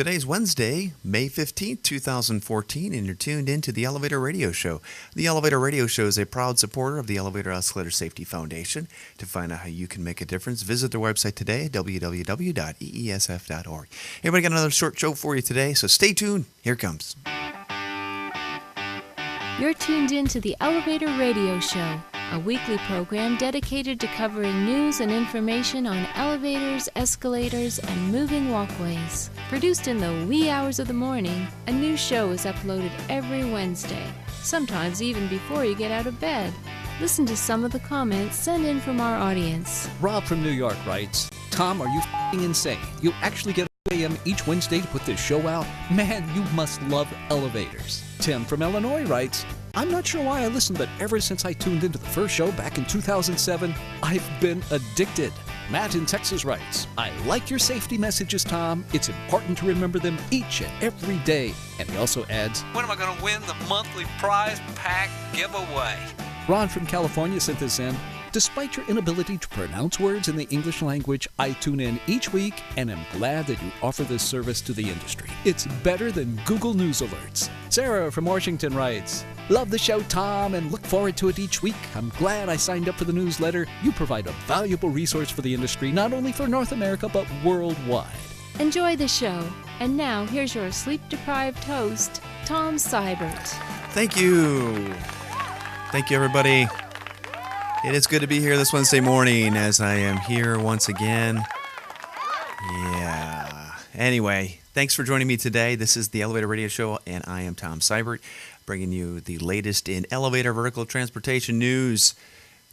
Today's Wednesday, May 15th, 2014, and you're tuned into the Elevator Radio Show. The Elevator Radio Show is a proud supporter of the Elevator Escalator Safety Foundation. To find out how you can make a difference, visit their website today at www.eesf.org. Everybody got another short show for you today, so stay tuned. Here it comes. You're tuned in to the Elevator Radio Show, a weekly program dedicated to covering news and information on elevators, escalators, and moving walkways. Produced in the wee hours of the morning, a new show is uploaded every Wednesday, sometimes even before you get out of bed. Listen to some of the comments sent in from our audience. Rob from New York writes, Tom, are you f***ing insane? You actually get a.m. each Wednesday to put this show out? Man, you must love elevators. Tim from Illinois writes, I'm not sure why I listened, but ever since I tuned into the first show back in 2007, I've been addicted. Matt in Texas writes, I like your safety messages, Tom. It's important to remember them each and every day. And he also adds, when am I going to win the monthly prize pack giveaway? Ron from California sent this in. Despite your inability to pronounce words in the English language, I tune in each week and am glad that you offer this service to the industry. It's better than Google News alerts. Sarah from Washington writes, love the show, Tom, and look forward to it each week. I'm glad I signed up for the newsletter. You provide a valuable resource for the industry, not only for North America, but worldwide. Enjoy the show. And now, here's your sleep-deprived host, Tom Seibert. Thank you. Thank you, everybody. It is good to be here this Wednesday morning as I am here once again. Yeah. Anyway, thanks for joining me today. This is the Elevator Radio Show, and I am Tom Seibert, bringing you the latest in elevator vertical transportation news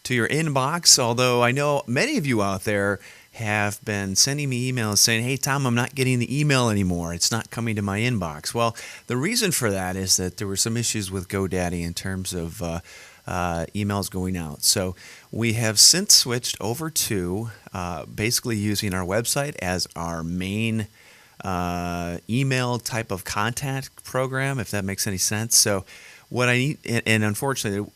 to your inbox. Although I know many of you out there have been sending me emails saying, hey, Tom, I'm not getting the email anymore. It's not coming to my inbox. Well, the reason for that is that there were some issues with GoDaddy in terms of emails going out. So we have since switched over to basically using our website as our main email type of contact program, if that makes any sense. So what I need, and unfortunately,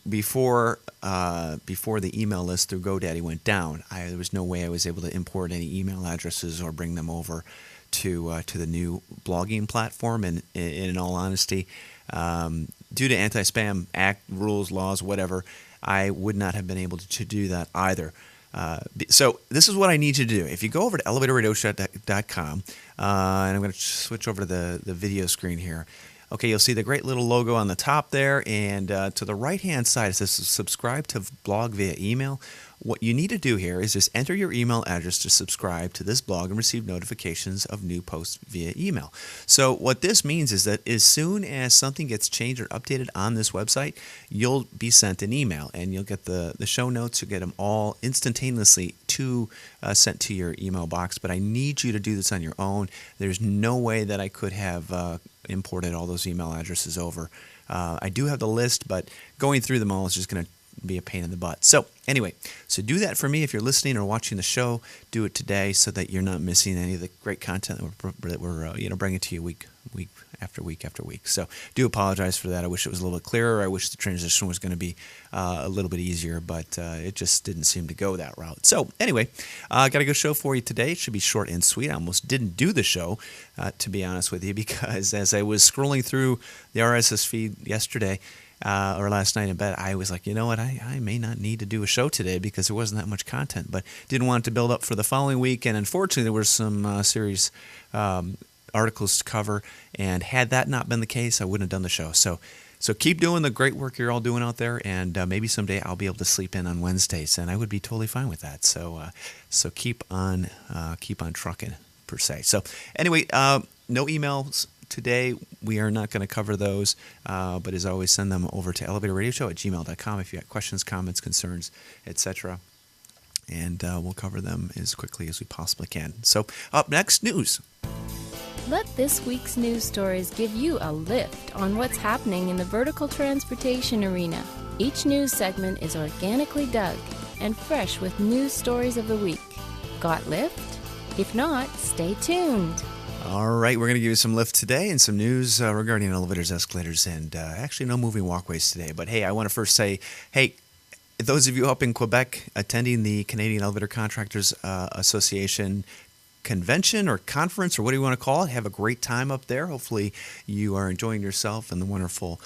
before the email list through GoDaddy went down, there was no way I was able to import any email addresses or bring them over to the new blogging platform. And in all honesty, due to anti-spam act rules, laws, whatever, I would not have been able to do that either. So this is what I need you to do. If you go over to elevatorradioshow.com, and I'm going to switch over to the video screen here. Okay, you'll see the great little logo on the top there, and to the right-hand side it says subscribe to blog via email. What you need to do here is just enter your email address to subscribe to this blog and receive notifications of new posts via email. So what this means is that as soon as something gets changed or updated on this website, you'll be sent an email, and you'll get the show notes. You'll get them all instantaneously sent to your email box. But I need you to do this on your own. There's no way that I could have imported all those email addresses over. I do have the list, but going through them all is just going to be a pain in the butt. So anyway, so do that for me. If you're listening or watching the show, do it today so that you're not missing any of the great content that we're bringing to you week after week after week. So do apologize for that. I wish it was a little bit clearer. I wish the transition was going to be a little bit easier, but it just didn't seem to go that route. So anyway, I got a good show for you today. It should be short and sweet. I almost didn't do the show, to be honest with you, because as I was scrolling through the RSS feed yesterday, or last night in bed, I was like, you know what, I may not need to do a show today because there wasn't that much content, but didn't want it to build up for the following week. And unfortunately, there were some series articles to cover, and had that not been the case, I wouldn't have done the show. So keep doing the great work you're all doing out there, and maybe someday I'll be able to sleep in on Wednesdays, and I would be totally fine with that. So keep on trucking per se. So anyway, no emails today. We are not going to cover those, but as always, send them over to elevatorradioshow@gmail.com if you have questions, comments, concerns, etc. And we'll cover them as quickly as we possibly can. So up next, news. Let this week's news stories give you a lift on what's happening in the vertical transportation arena. Each news segment is organically dug and fresh with news stories of the week. Got lift? If not, stay tuned. All right, we're going to give you some lift today and some news regarding elevators, escalators, and actually no moving walkways today. But hey, I want to first say, hey, those of you up in Quebec attending the Canadian Elevator Contractors Association convention or conference or what do you want to call it. Have a great time up there. Hopefully you are enjoying yourself in the wonderful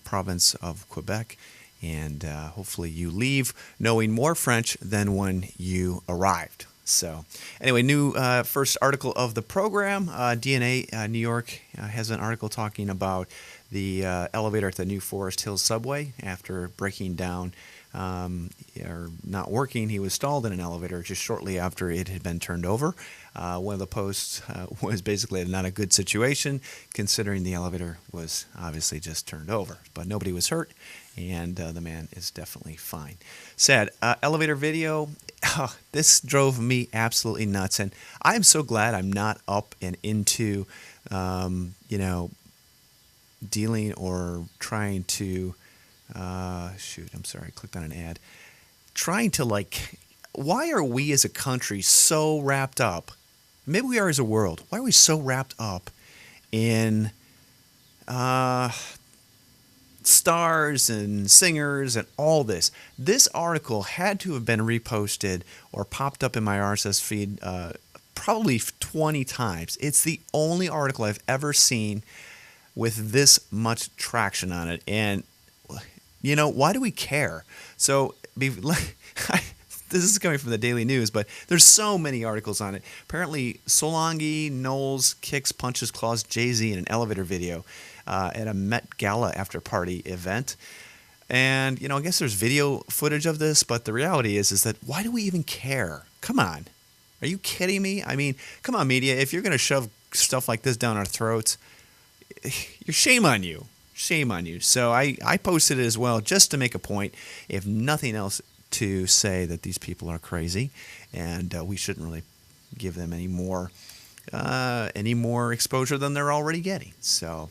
province of Quebec. And hopefully you leave knowing more French than when you arrived. So anyway, new first article of the program. DNA New York has an article talking about the elevator at the New Forest Hills subway after breaking down or not working. He was stalled in an elevator just shortly after it had been turned over. One of the posts was basically not a good situation considering the elevator was obviously just turned over, but nobody was hurt. And the man is definitely fine. Sad. Elevator video. This drove me absolutely nuts. And I'm so glad I'm not up and into, dealing or trying to, I'm sorry, I clicked on an ad. Trying to why are we as a country so wrapped up? Maybe we are as a world. Why are we so wrapped up in, stars and singers and all this? This article had to have been reposted or popped up in my RSS feed probably 20 times. It's the only article I've ever seen with this much traction on it. And, why do we care? So, this is coming from the Daily News, but there's so many articles on it. Apparently, Solange Knowles kicks, punches, claws Jay-Z in an elevator video at a Met Gala after party event. And, I guess there's video footage of this, but the reality is that why do we even care? Come on. Are you kidding me? I mean, come on, media. If you're going to shove stuff like this down our throats, shame on you. Shame on you. So I posted it as well just to make a point, if nothing else, to say that these people are crazy and we shouldn't really give them any more exposure than they're already getting. So,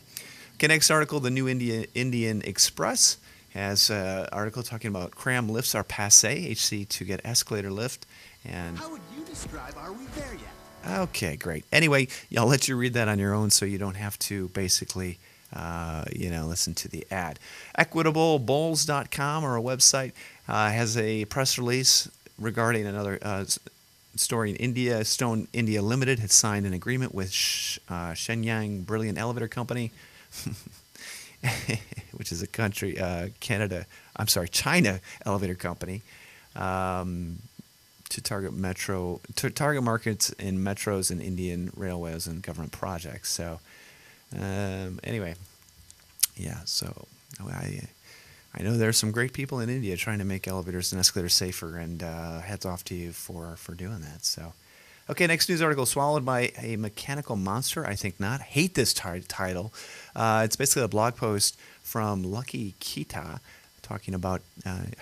okay, next article, the New Indian Express has an article talking about cram lifts are passé, HC to get escalator lift. And how would you describe are we there yet? Okay, great. Anyway, I'll let you read that on your own so you don't have to basically listen to the ad. EquitableBowls.com, or a website, has a press release regarding another story in India. Stone India Limited had signed an agreement with Shenyang Brilliant Elevator Company, which is a China elevator company, to target markets in metros and Indian railways and government projects. So anyway, yeah, so I know there's some great people in India trying to make elevators and escalators safer, and hats off to you for doing that. So, okay, next news article, swallowed by a mechanical monster? I think not. Hate this title. It's basically a blog post from Lucky Kita talking about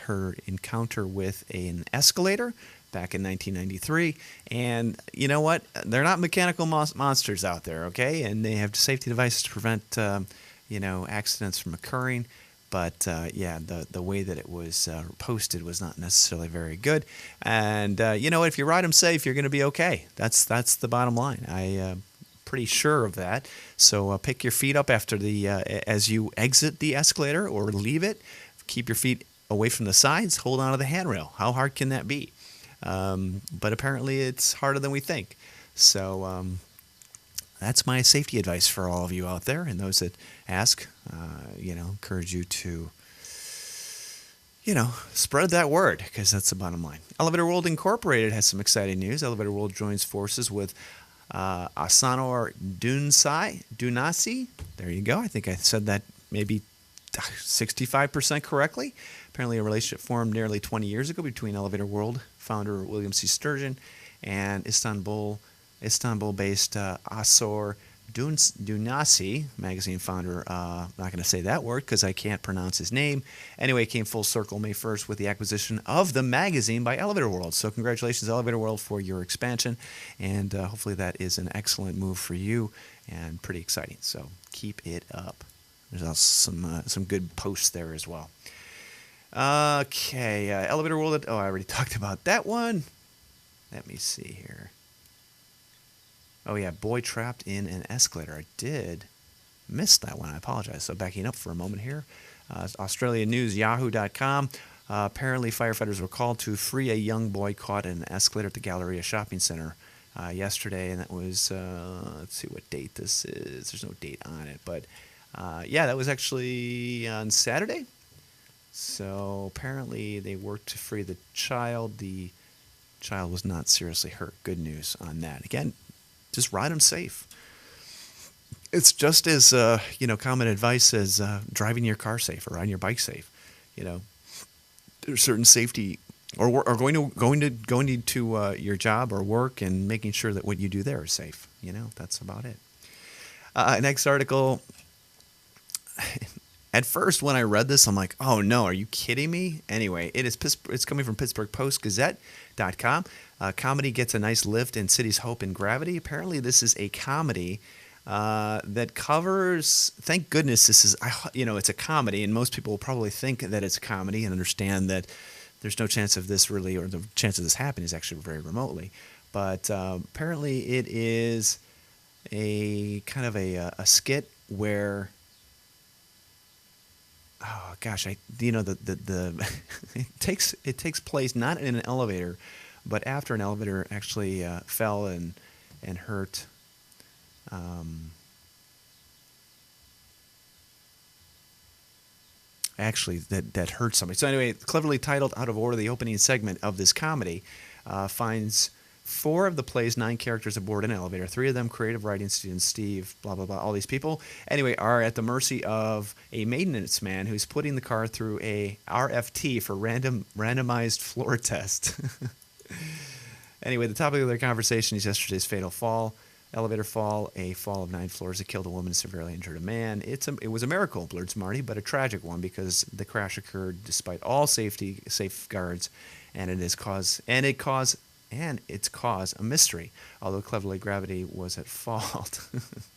her encounter with an escalator back in 1993. And you know what? They're not mechanical monsters out there, okay? And they have safety devices to prevent, accidents from occurring. But, the way that it was posted was not necessarily very good. And, if you ride them safe, you're going to be okay. That's the bottom line. I'm pretty sure of that. So pick your feet up after as you exit the escalator or leave it. Keep your feet away from the sides. Hold on to the handrail. How hard can that be? But apparently it's harder than we think. So that's my safety advice for all of you out there, and those that ask, encourage you to, spread that word, because that's the bottom line. Elevator World Incorporated has some exciting news. Elevator World joins forces with Asanor Dunasi. There you go. I think I said that maybe 65% correctly. Apparently a relationship formed nearly 20 years ago between Elevator World founder William C. Sturgeon and Istanbul-based Asor Dunasi, magazine founder. I'm not going to say that word because I can't pronounce his name. Anyway, it came full circle May 1st with the acquisition of the magazine by Elevator World. So congratulations, Elevator World, for your expansion. And hopefully that is an excellent move for you and pretty exciting. So keep it up. There's also some good posts there as well. Okay, Elevator World. Oh, I already talked about that one. Let me see here. Oh, yeah, boy trapped in an escalator. I did miss that one. I apologize. So backing up for a moment here. Australian News, Yahoo.com. Apparently, firefighters were called to free a young boy caught in an escalator at the Galleria Shopping Center yesterday, and that was let's see what date this is. There's no date on it, but yeah, that was actually on Saturday. So apparently they worked to free the child. The child was not seriously hurt. Good news on that. Again, just ride them safe. It's just as common advice as driving your car safe or riding your bike safe. There's certain safety, or going to your job or work and making sure that what you do there is safe. That's about it. Next article. At first, when I read this, I'm like, oh no, are you kidding me? Anyway, it's coming from PittsburghPostGazette.com. Comedy gets a nice lift in city's hope and gravity. Apparently, this is a comedy that covers. Thank goodness this is. It's a comedy, and most people will probably think that it's a comedy and understand that there's no chance of this really, or the chance of this happening is actually very remotely. But apparently, it is a kind of a skit where. Oh gosh, the it takes place not in an elevator, but after an elevator actually fell and hurt. Actually, that hurt somebody. So anyway, cleverly titled "Out of Order," the opening segment of this comedy finds 4 of the play's 9 characters aboard an elevator. 3 of them, creative writing students, Steve, blah, blah, blah, all these people, anyway, are at the mercy of a maintenance man who's putting the car through a RFT for randomized floor test. Anyway, the topic of their conversation is yesterday's fatal elevator fall, a fall of 9 floors that killed a woman and severely injured a man. It was a miracle, blurts Marty, but a tragic one because the crash occurred despite all safeguards, and it's caused a mystery, although cleverly gravity was at fault.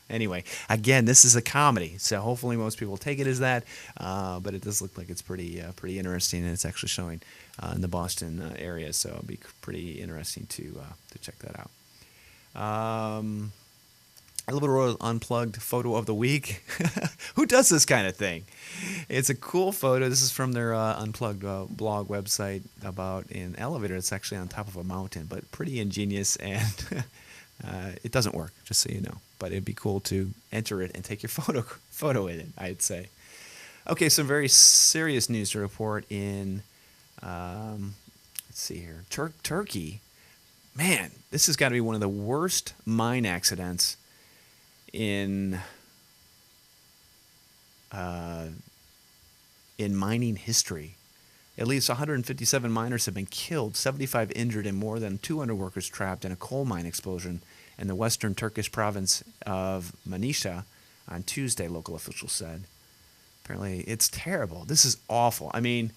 Anyway, again, this is a comedy, so hopefully most people take it as that, but it does look like it's pretty interesting, and it's actually showing in the Boston area, so it'll be pretty interesting to check that out. Elevator Unplugged photo of the week. Who does this kind of thing? It's a cool photo. This is from their Unplugged blog website about an elevator that's actually on top of a mountain, but pretty ingenious, and it doesn't work, just so you know. But it'd be cool to enter it and take your photo in it, I'd say. Okay, some very serious news to report in, let's see here, Turkey. Man, this has got to be one of the worst mine accidents in mining history. At least 157 miners have been killed, 75 injured, and more than 200 workers trapped in a coal mine explosion in the western Turkish province of Manisa on Tuesday, local officials said. Apparently, it's terrible. This is awful. I mean,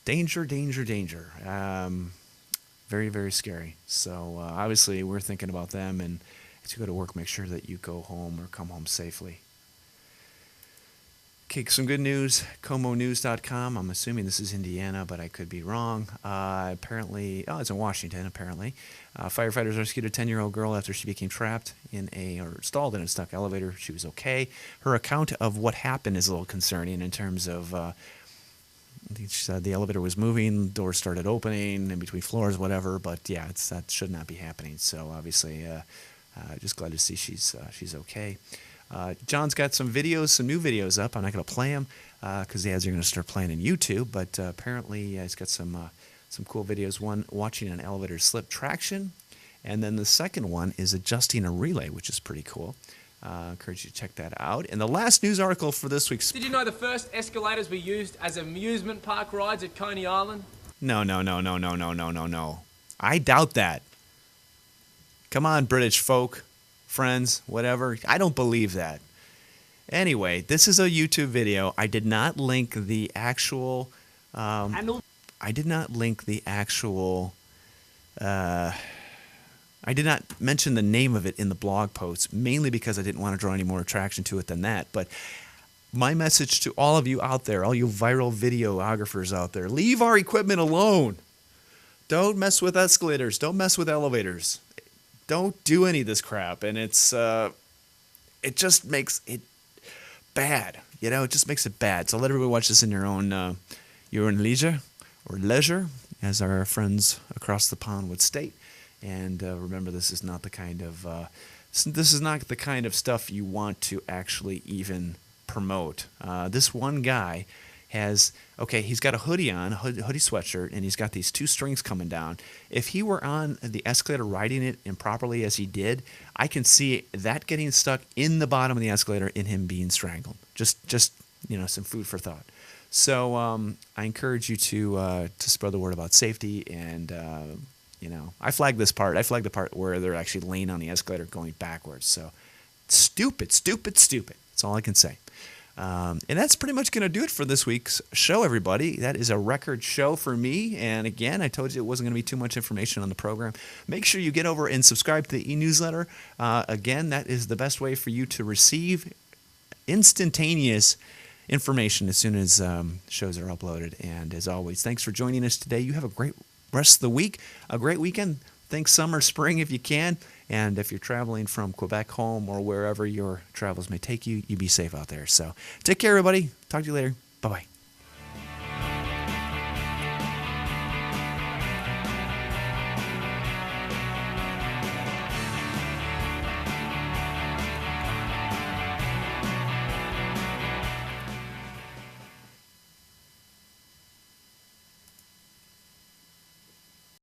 danger, danger, danger. Very, very scary. So obviously, we're thinking about them, and as you go to work, make sure that you go home or come home safely. Okay, some good news. ComoNews.com. I'm assuming this is Indiana, but I could be wrong. Apparently, it's in Washington, apparently. Firefighters rescued a 10-year-old girl after she became trapped stalled in a stuck elevator. She was okay. Her account of what happened is a little concerning in terms of, I think she said the elevator was moving, doors started opening in between floors, whatever. But yeah, that should not be happening. So obviously, just glad to see she's okay. John's got some new videos up. I'm not going to play them because the ads are going to start playing on YouTube. But apparently, he's got some cool videos. One, watching an elevator slip traction, and then the second one is adjusting a relay, which is pretty cool. Encourage you to check that out. And the last news article for this week's... Did you know the first escalators were used as amusement park rides at Coney Island? No. I doubt that. Come on, British folk, friends, whatever. I don't believe that. Anyway, this is a YouTube video. I did not link the actual... I did not mention the name of it in the blog post, mainly because I didn't want to draw any more attraction to it than that. But my message to all of you out there, all you viral videographers out there, leave our equipment alone. Don't mess with escalators. Don't mess with elevators. Don't do any of this crap. And it just makes it bad. It just makes it bad. So let everybody watch this in your own leisure, as our friends across the pond would state. And remember, this is not the kind of stuff you want to actually even promote. This one guy he's got a hoodie on, a hoodie sweatshirt, and he's got these 2 strings coming down. If he were on the escalator riding it improperly as he did, I can see that getting stuck in the bottom of the escalator and him being strangled. Just some food for thought. So I encourage you to spread the word about safety. And I flagged this part. I flagged the part where they're actually laying on the escalator going backwards. So stupid. That's all I can say. And that's pretty much going to do it for this week's show, everybody. That is a record show for me. And again, I told you it wasn't going to be too much information on the program. Make sure you get over and subscribe to the e-newsletter. Again, that is the best way for you to receive instantaneous information as soon as shows are uploaded. And as always, thanks for joining us today. You have a great rest of the week, a great weekend. Think summer, spring if you can. And if you're traveling from Quebec home or wherever your travels may take you, you be safe out there. So take care, everybody. Talk to you later. Bye-bye.